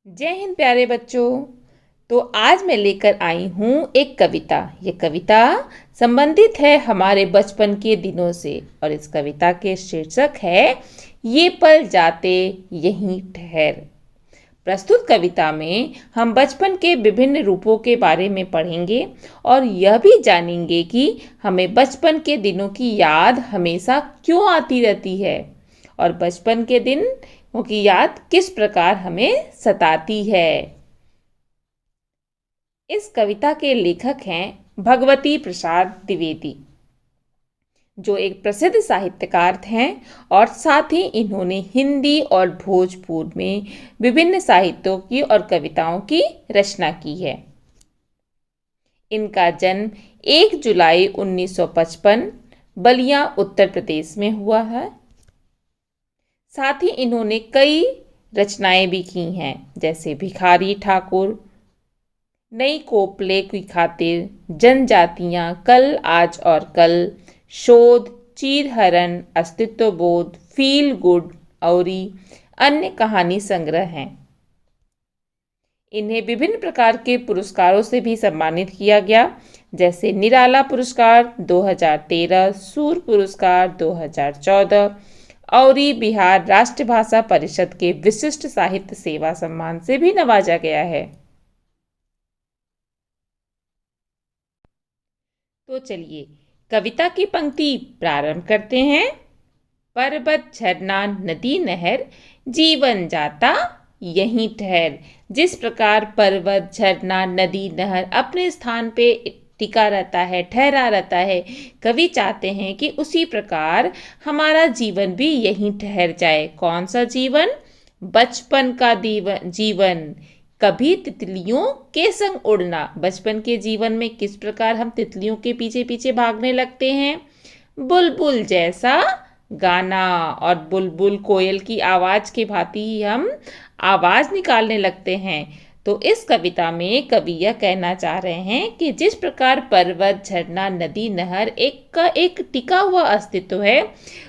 जय हिंद प्यारे बच्चों। तो आज मैं लेकर आई हूँ एक कविता। ये कविता संबंधित है हमारे बचपन के दिनों से और इस कविता के शीर्षक है ये पल जाते यहीं ठहर। प्रस्तुत कविता में हम बचपन के विभिन्न रूपों के बारे में पढ़ेंगे और यह भी जानेंगे कि हमें बचपन के दिनों की याद हमेशा क्यों आती रहती है और बचपन के दिनों की याद किस प्रकार हमें सताती है। इस कविता के लेखक हैं भगवती प्रसाद द्विवेदी, जो एक प्रसिद्ध साहित्यकार हैं और साथ ही इन्होंने हिंदी और भोजपुरी में विभिन्न साहित्यों की और कविताओं की रचना की है। इनका जन्म 1 जुलाई 1955 बलिया उत्तर प्रदेश में हुआ है। साथ ही इन्होंने कई रचनाएं भी की हैं, जैसे भिखारी ठाकुर, नई कोपले की खातिर, जनजातियां, कल आज और कल, शोध, चीरहरण, अस्तित्व बोध, फील गुड और अन्य कहानी संग्रह हैं। इन्हें विभिन्न प्रकार के पुरस्कारों से भी सम्मानित किया गया, जैसे निराला पुरस्कार 2013, सूर पुरस्कार 2014 और बिहार राष्ट्रभाषा परिषद के विशिष्ट साहित्य सेवा सम्मान से भी नवाजा गया है। तो चलिए कविता की पंक्ति प्रारंभ करते हैं। पर्वत झरना नदी नहर जीवन जाता यहीं ठहर। जिस प्रकार पर्वत झरना नदी नहर अपने स्थान पे टिका रहता है, ठहरा रहता है, कवि चाहते हैं कि उसी प्रकार हमारा जीवन भी यहीं ठहर जाए। कौन सा जीवन? बचपन का जीवन। कभी तितलियों के संग उड़ना। बचपन के जीवन में किस प्रकार हम तितलियों के पीछे पीछे भागने लगते हैं। बुलबुल जैसा गाना, और बुलबुल कोयल की आवाज के भांति ही हम आवाज निकालने लगते हैं। तो इस कविता में कवि यह कहना चाह रहे हैं कि जिस प्रकार पर्वत झरना नदी नहर एक टिका हुआ अस्तित्व है,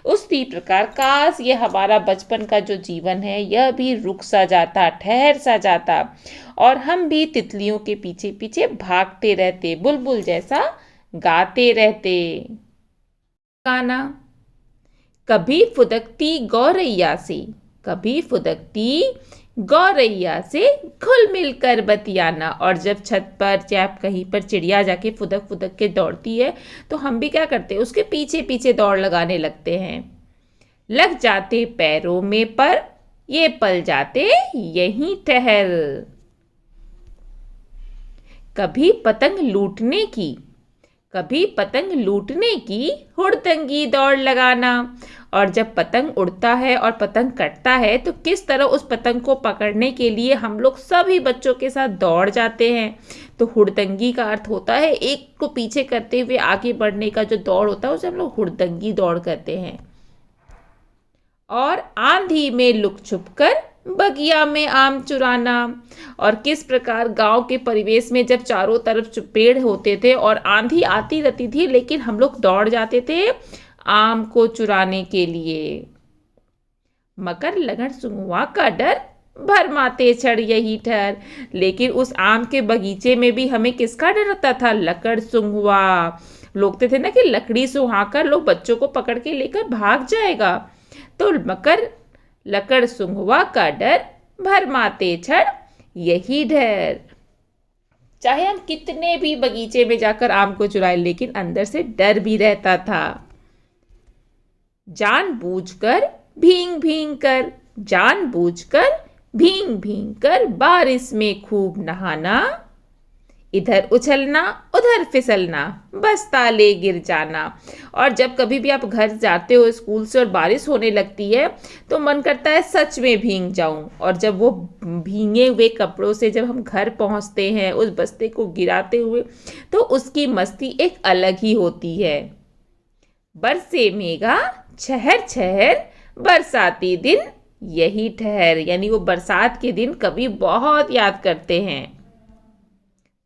उसी प्रकार काश ये हमारा बचपन का जो जीवन है यह भी रुक सा जाता, ठहर सा जाता और हम भी तितलियों के पीछे पीछे भागते रहते, बुलबुल जैसा गाते रहते। गाना। कभी फुदकती गौरैया से, कभी फुदकती गौरैया से घुल मिलकर बतियाना। और जब छत पर या कहीं पर चिड़िया जाके फुदक फुदक के दौड़ती है तो हम भी क्या करते हैं, उसके पीछे पीछे दौड़ लगाने लगते हैं। लग जाते पैरों में पर ये पल जाते यहीं ठहर। कभी पतंग लूटने की, कभी पतंग लूटने की हुड़दंगी दौड़ लगाना। और जब पतंग उड़ता है और पतंग कटता है तो किस तरह उस पतंग को पकड़ने के लिए हम लोग सभी बच्चों के साथ दौड़ जाते हैं। तो हुड़दंगी का अर्थ होता है एक को पीछे करते हुए आगे बढ़ने का जो दौड़ होता है उसे हम लोग हुड़दंगी दौड़ कहते हैं। और आंधी में लुक छुप कर बगिया में आम चुराना। और किस प्रकार गांव के परिवेश में जब चारों तरफ पेड़ होते थे और आंधी आती रहती थी, लेकिन हम लोग दौड़ जाते थे आम को चुराने के लिए। मकर लगन सुंगुआ का डर भरमाते छड़ यही ठहर। लेकिन उस आम के बगीचे में भी हमें किसका डर रहता था? लकड़ सुंगुआ। लोग थे ना कि लकड़ी सुहाकर लोग बच्चों को पकड़ के लेकर भाग जाएगा। तो मकर लकड़ सुंगुआ का डर भरमाते छड़ यही ढेर। चाहे हम कितने भी बगीचे में जाकर आम को चुराए, लेकिन अंदर से डर भी रहता था। जानबूझकर भींग भींग कर, जानबूझकर भींग भींग कर बारिश में खूब नहाना। इधर उछलना उधर फिसलना, बस ताले गिर जाना। और जब कभी भी आप घर जाते हो स्कूल से और बारिश होने लगती है तो मन करता है सच में भींग जाऊं। और जब वो भींगे हुए कपड़ों से जब हम घर पहुंचते हैं उस बस्ते को गिराते हुए, तो उसकी मस्ती एक अलग ही होती है। बरसे मेघा छहर छहर बरसाती दिन यही ठहर। यानी वो बरसात के दिन कभी बहुत याद करते हैं।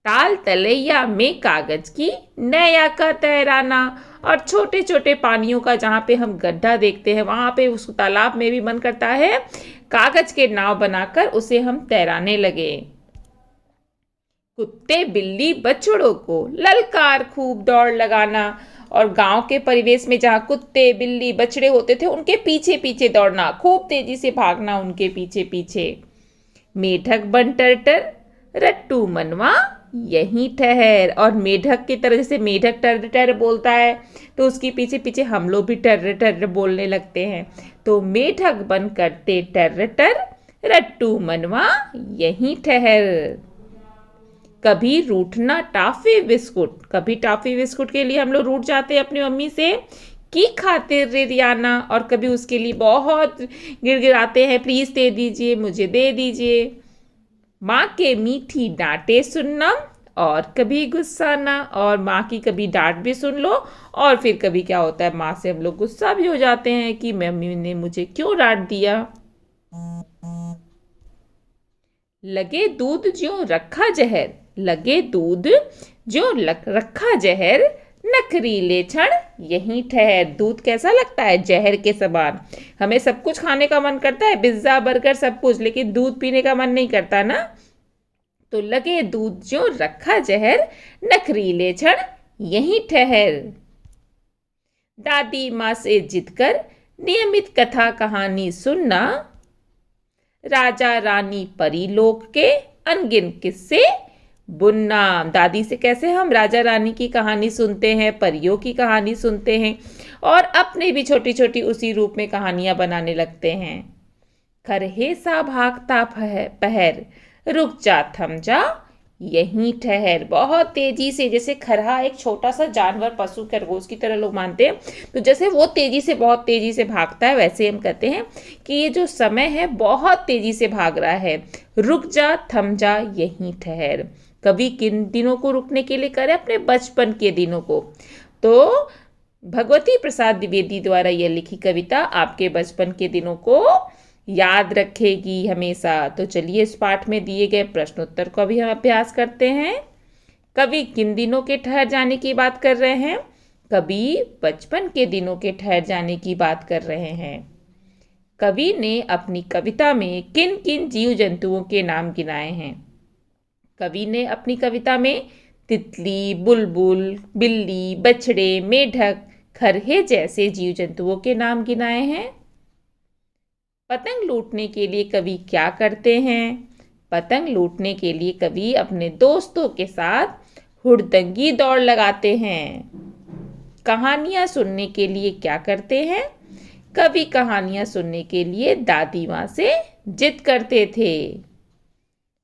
ताल तलैया में कागज की नैया का तैराना। और छोटे छोटे पानियों का जहाँ पे हम गड्ढा देखते हैं वहाँ पे उस तालाब में भी मन करता है कागज के नाव बनाकर उसे हम तैराने लगे। कुत्ते बिल्ली बछड़ों को ललकार खूब दौड़ लगाना, और गांव के परिवेश में जहाँ कुत्ते बिल्ली बछड़े होते थे उनके पीछे पीछे दौड़ना, खूब तेजी से भागना उनके पीछे पीछे। मेढक बन टर्टर रट्टू मनवा यहीं ठहर। और मेढक की तरह, जैसे मेढक टर टर बोलता है तो उसके पीछे पीछे हम लोग भी टर टर बोलने लगते हैं। तो मेढक बन करते टर टर रट्टू मनवा यहीं ठहर। कभी रूठना टाफी बिस्कुट, कभी टाफी बिस्कुट के लिए हम लोग रूठ जाते हैं अपनी मम्मी से की खातिर रियाना, और कभी उसके लिए बहुत गिड़गिड़ाते हैं, प्लीज़ दे दीजिए, मुझे दे दीजिए। माँ के मीठी डांटे सुनना और कभी गुस्सा ना, और माँ की कभी डांट भी सुन लो और फिर कभी क्या होता है माँ से हम लोग गुस्सा भी हो जाते हैं कि मम्मी ने मुझे क्यों डांट दिया। लगे दूध ज्यों रखा जहर, लगे दूध ज्यों रखा जहर नखरीले क्षण यहीं ठहर। दूध कैसा लगता है? जहर के समान। हमें सब कुछ खाने का मन करता है, पिज्जा बर्गर सब कुछ, लेकिन दूध पीने का मन नहीं करता ना। तो लगे दूध ज्यों रखा जहर नखरीले क्षण यहीं ठहर। दादी माँ से जिद कर नियमित कथा कहानी सुनना, राजा रानी परी लोक के अनगिन किस्से बुनना। दादी से कैसे हम राजा रानी की कहानी सुनते हैं, परियों की कहानी सुनते हैं, और अपने भी छोटी छोटी उसी रूप में कहानियां बनाने लगते हैं। खरहे सा भागता पहर रुक जा थम जा यहीं ठहर। बहुत तेजी से, जैसे खरहा एक छोटा सा जानवर, पशु खरगोश की तरह लोग मानते हैं, तो जैसे वो तेजी से, बहुत तेजी से भागता है, वैसे हम कहते हैं कि ये जो समय है बहुत तेजी से भाग रहा है। रुक जा थम जा यहीं ठहर। कवि किन दिनों को रुकने के लिए करे? अपने बचपन के दिनों को। तो भगवती प्रसाद द्विवेदी द्वारा यह लिखी कविता आपके बचपन के दिनों को याद रखेगी हमेशा। तो चलिए इस पाठ में दिए गए प्रश्नोत्तर को भी हम अभ्यास करते हैं। कवि किन दिनों के ठहर जाने की बात कर रहे हैं? कवि बचपन के दिनों के ठहर जाने की बात कर रहे हैं। कवि ने अपनी कविता में किन किन जीव जंतुओं के नाम गिनाए हैं? कवि ने अपनी कविता में तितली, बुलबुल, बिल्ली, बछड़े, मेढक, खरहे जैसे जीव जंतुओं के नाम गिनाए हैं। पतंग लूटने के लिए कवि क्या करते हैं? पतंग लूटने के लिए कवि अपने दोस्तों के साथ हुड़दंगी दौड़ लगाते हैं। कहानियाँ सुनने के लिए क्या करते हैं? कवि कहानियाँ सुनने के लिए दादी माँ से जिद करते थे।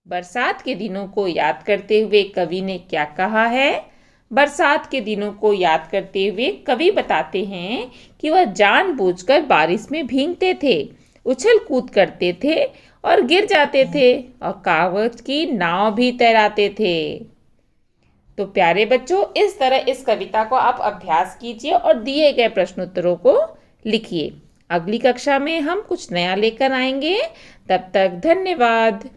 बरसात के दिनों को याद करते हुए कवि ने क्या कहा है? बरसात के दिनों को याद करते हुए कवि बताते हैं कि वह जानबूझकर बारिश में भीगते थे, उछल कूद करते थे और गिर जाते थे, और कागज की नाव भी तैराते थे। तो प्यारे बच्चों, इस तरह इस कविता को आप अभ्यास कीजिए और दिए गए प्रश्नोत्तरों को लिखिए। अगली कक्षा में हम कुछ नया लेकर आएंगे। तब तक धन्यवाद।